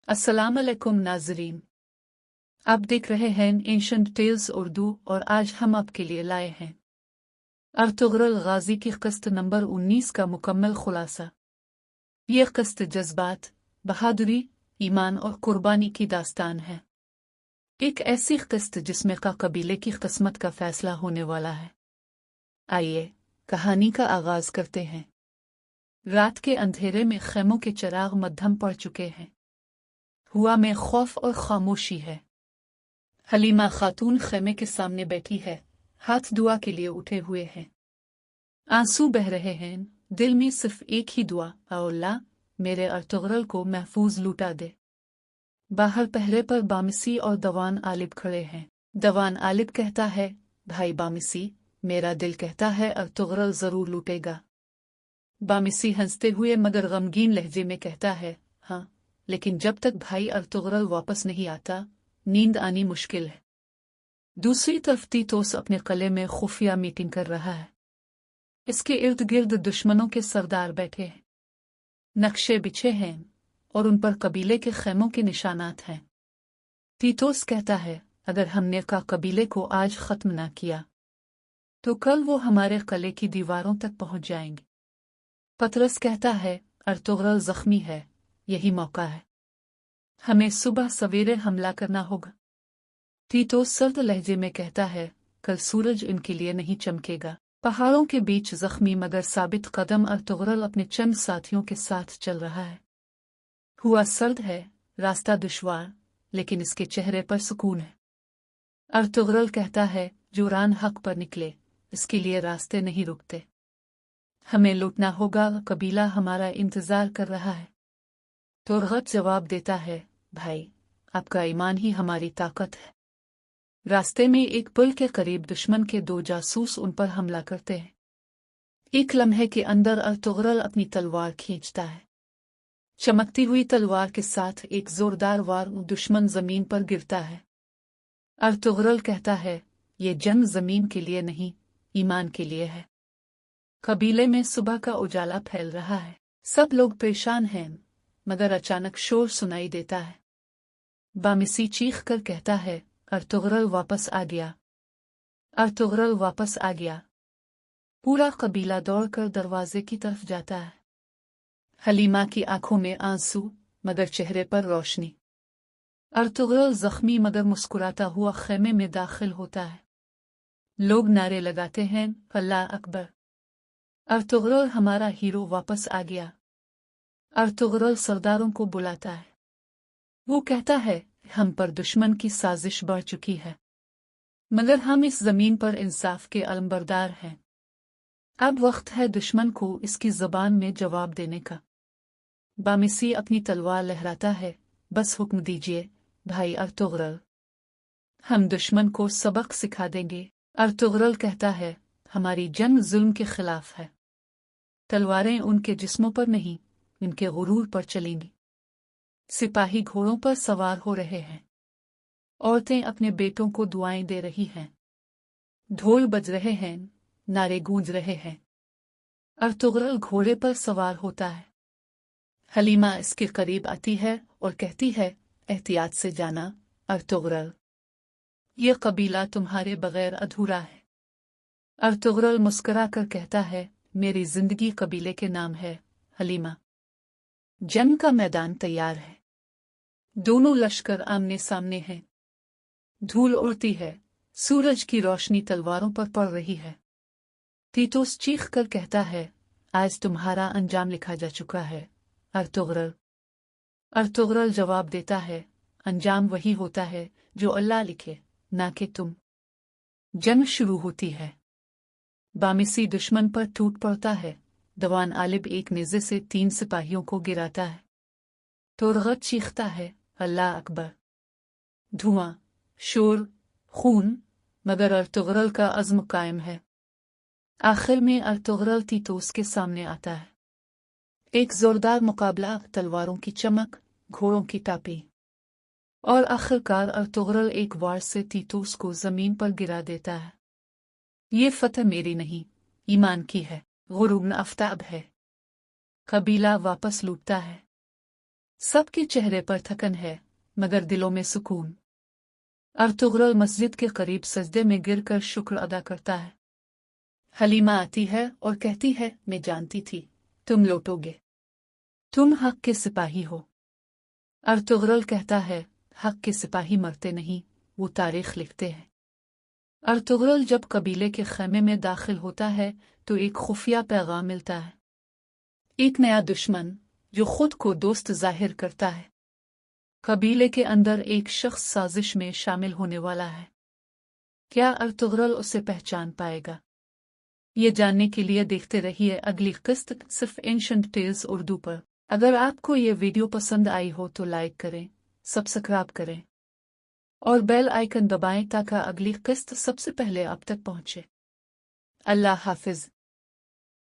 अस्सलाम अलैकुम नाजरीन, आप देख रहे हैं एंशंट टेल्स उर्दू और आज हम आपके लिए लाए हैं अर्तुगरुल गाजी की क़िस्त नंबर 19 का मुकम्मल खुलासा। ये क़िस्त जज्बात, बहादुरी, ईमान और कुर्बानी की दास्तान है। एक ऐसी क़िस्त जिसमें का कबीले की किस्मत का फैसला होने वाला है। आइए कहानी का आगाज़ करते हैं। रात के अंधेरे में खेमों के चिराग मद्धम पड़ चुके हैं। हुआ में खौफ और खामोशी है। हलीमा खातून खेमे के सामने बैठी है, हाथ दुआ के लिए उठे हुए हैं। आंसू बह रहे हैं, दिल में सिर्फ एक ही दुआ, अल्लाह मेरे अर्तुगरुल को महफूज लूटा दे। बाहर पहरे पर बामिसी और दवान आलिब खड़े हैं। दवान आलिब कहता है, भाई बामिसी, मेरा दिल कहता है अर्तुगरुल जरूर लूटेगा। बामिसी हंसते हुए मगर गमगीन लहजे में कहता है, हाँ, लेकिन जब तक भाई अर्तुगरुल वापस नहीं आता नींद आनी मुश्किल है। दूसरी तरफ तीतोस अपने किले में खुफिया मीटिंग कर रहा है। इसके इर्द गिर्द दुश्मनों के सरदार बैठे हैं। नक्शे बिछे हैं और उन पर कबीले के खेमों के निशानात हैं। तीतोस कहता है, अगर हमने का कबीले को आज खत्म ना किया तो कल वो हमारे किले की दीवारों तक पहुंच जाएंगे। पतरस कहता है, अर्तुगरुल जख्मी है, यही मौका है, हमें सुबह सवेरे हमला करना होगा। तीतोस सर्द लहजे में कहता है, कल सूरज इनके लिए नहीं चमकेगा। पहाड़ों के बीच जख्मी मगर साबित कदम अर्तुगरुल अपने चंद साथियों के साथ चल रहा है। हुआ सर्द है, रास्ता दुश्वार, लेकिन इसके चेहरे पर सुकून है। अर्तुगरुल कहता है, जो रान हक पर निकले इसके लिए रास्ते नहीं रुकते। हमें लूटना होगा, कबीला हमारा इंतजार कर रहा है। तुरगत जवाब देता है, भाई आपका ईमान ही हमारी ताकत है। रास्ते में एक पुल के करीब दुश्मन के 2 जासूस उन पर हमला करते हैं। एक लम्हे के अंदर अर्तुगरुल अपनी तलवार खींचता है। चमकती हुई तलवार के साथ एक जोरदार वार दुश्मन जमीन पर गिरता है। अर्तुगरुल कहता है, ये जंग जमीन के लिए नहीं, ईमान के लिए है। कबीले में सुबह का उजाला फैल रहा है। सब लोग परेशान हैं, मगर अचानक शोर सुनाई देता है। बामिसी चीख कर कहता है, अर्तुगरुल वापस आ गया, अर्तुगरुल वापस आ गया। पूरा कबीला दौड़कर दरवाजे की तरफ जाता है। हलीमा की आंखों में आंसू मगर चेहरे पर रोशनी। अर्तुगरुल जख्मी मगर मुस्कुराता हुआ खेमे में दाखिल होता है। लोग नारे लगाते हैं, अल्लाह अकबर, अर्तुगरुल हमारा हीरो वापस आ गया। अर्तुगरुल सरदारों को बुलाता है। वो कहता है, हम पर दुश्मन की साजिश बढ़ चुकी है, मगर हम इस जमीन पर इंसाफ के अलमबरदार हैं। अब वक्त है दुश्मन को इसकी ज़बान में जवाब देने का। बामिसी अपनी तलवार लहराता है, बस हुक्म दीजिए भाई अर्तुगरुल, हम दुश्मन को सबक सिखा देंगे। अर्तुगरुल कहता है, हमारी जंग जुल्म के खिलाफ है। तलवारें उनके जिस्मों पर नहीं, इनके गुरूर पर चलेंगी। सिपाही घोड़ों पर सवार हो रहे हैं। औरतें अपने बेटों को दुआएं दे रही हैं। ढोल बज रहे हैं, नारे गूंज रहे हैं। अर्तुगरुल घोड़े पर सवार होता है। हलीमा इसके करीब आती है और कहती है, एहतियात से जाना अर्तुगरुल, ये कबीला तुम्हारे बगैर अधूरा है। अर्तुगरुल मुस्कुरा कर कहता है, मेरी जिंदगी कबीले के नाम है। हलीमा, जंग का मैदान तैयार है। दोनों लश्कर आमने सामने हैं। धूल उड़ती है, सूरज की रोशनी तलवारों पर पड़ रही है। तीतोस चीख कर कहता है, आज तुम्हारा अंजाम लिखा जा चुका है अर्तुगरुल। अर्तुगरुल जवाब देता है, अंजाम वही होता है जो अल्लाह लिखे, ना कि तुम। जंग शुरू होती है। बामिसी दुश्मन पर टूट पड़ता है। दवान आलिब एक नेज़े से 3 सिपाहियों को गिराता है। तुरगत चीखता है, अल्लाह अकबर। धुआं, शोर, खून, मगर अर्तुगरुल का अज़्म कायम है। आखिर में अर्तुगरुल तीतोस के सामने आता है। एक जोरदार मुकाबला, तलवारों की चमक, घोड़ों की टापी, और आखिरकार अर्तुगरुल एक वार से तीतोस को जमीन पर गिरा देता है। ये फतह मेरी नहीं, ईमान की है, गुरूर आफ्ताब है। कबीला वापस लूटता है। सबके चेहरे पर थकन है मगर दिलों में सुकून। अर्तुगरुल मस्जिद के करीब सजदे में गिरकर शुक्र अदा करता है। हलीमा आती है और कहती है, मैं जानती थी तुम लौटोगे, तुम हक के सिपाही हो। अर्तुगरुल कहता है, हक के सिपाही मरते नहीं, वो तारीख लिखते हैं। अर्तुगरुल जब कबीले के खैमे में दाखिल होता है तो एक खुफिया पैगाम मिलता है। एक नया दुश्मन जो खुद को दोस्त जाहिर करता है। कबीले के अंदर एक शख्स साजिश में शामिल होने वाला है। क्या अर्तुगरुल उसे पहचान पाएगा? ये जानने के लिए देखते रहिए अगली किस्त सिर्फ एंशंट टेल्स उर्दू पर। अगर आपको ये वीडियो पसंद आई हो तो लाइक करें, सब्सक्राइब करें और बेल आइकन दबाएं ताकि अगली किस्त सबसे पहले आप तक पहुंचे। अल्लाह हाफिज।